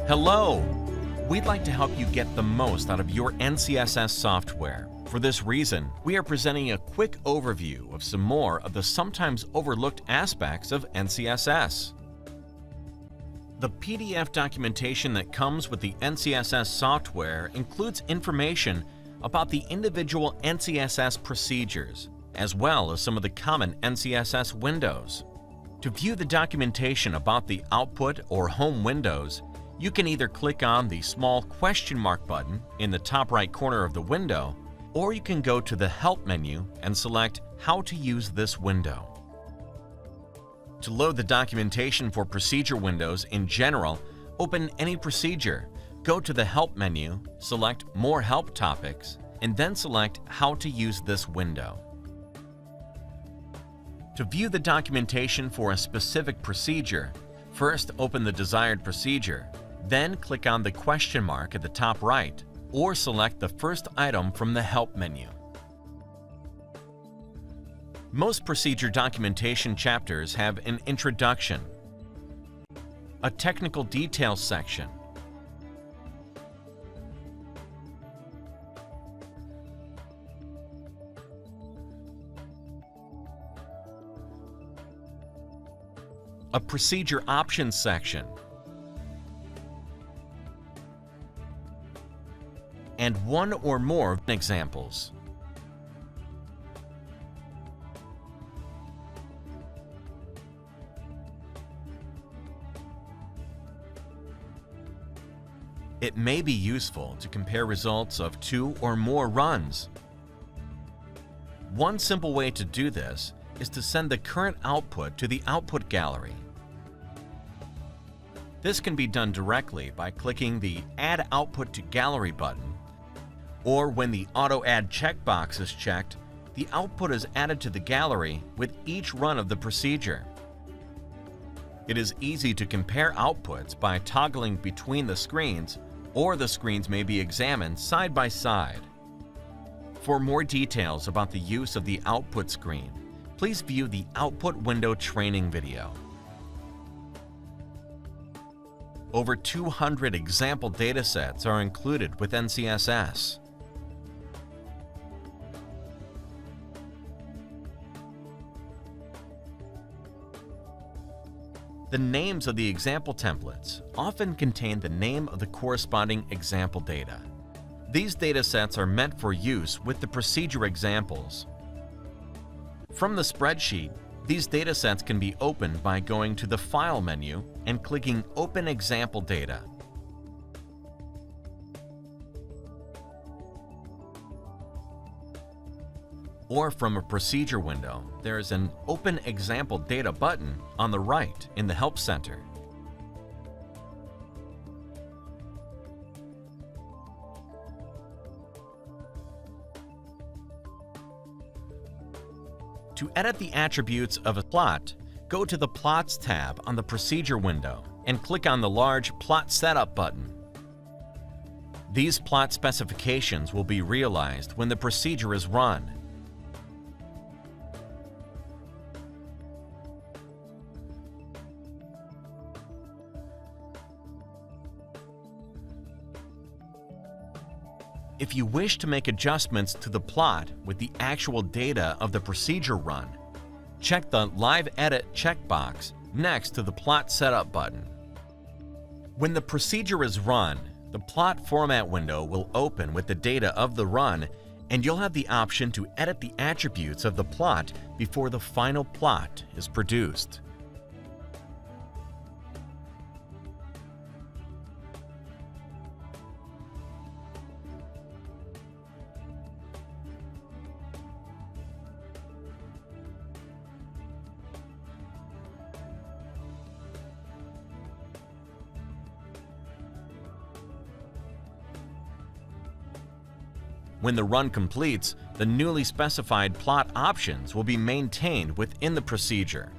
Hello! We'd like to help you get the most out of your NCSS software. For this reason, we are presenting a quick overview of some more of the sometimes overlooked aspects of NCSS. The PDF documentation that comes with the NCSS software includes information about the individual NCSS procedures, as well as some of the common NCSS windows. To view the documentation about the output or home windows, you can either click on the small question mark button in the top right corner of the window, or you can go to the Help menu and select How to use this window. To load the documentation for procedure windows in general, open any procedure, go to the Help menu, select More Help Topics, and then select How to use this window. To view the documentation for a specific procedure, first open the desired procedure, then click on the question mark at the top right, or select the first item from the Help menu. Most procedure documentation chapters have an introduction, a technical details section, a procedure options section, and one or more examples. It may be useful to compare results of 2 or more runs. One simple way to do this is to send the current output to the output gallery. This can be done directly by clicking the Add Output to Gallery button, or when the Auto Add checkbox is checked, the output is added to the gallery with each run of the procedure. It is easy to compare outputs by toggling between the screens, or the screens may be examined side by side. For more details about the use of the output screen, please view the Output Window training video. Over 200 example datasets are included with NCSS. The names of the example templates often contain the name of the corresponding example data. These datasets are meant for use with the procedure examples. From the spreadsheet, these datasets can be opened by going to the File menu and clicking Open Example Data. Or from a procedure window, there is an Open Example Data button on the right in the Help Center. To edit the attributes of a plot, go to the Plots tab on the Procedure window and click on the large Plot Setup button. These plot specifications will be realized when the procedure is run. If you wish to make adjustments to the plot with the actual data of the procedure run, check the Live Edit checkbox next to the Plot Setup button. When the procedure is run, the plot format window will open with the data of the run, and you'll have the option to edit the attributes of the plot before the final plot is produced. When the run completes, the newly specified plot options will be maintained within the procedure.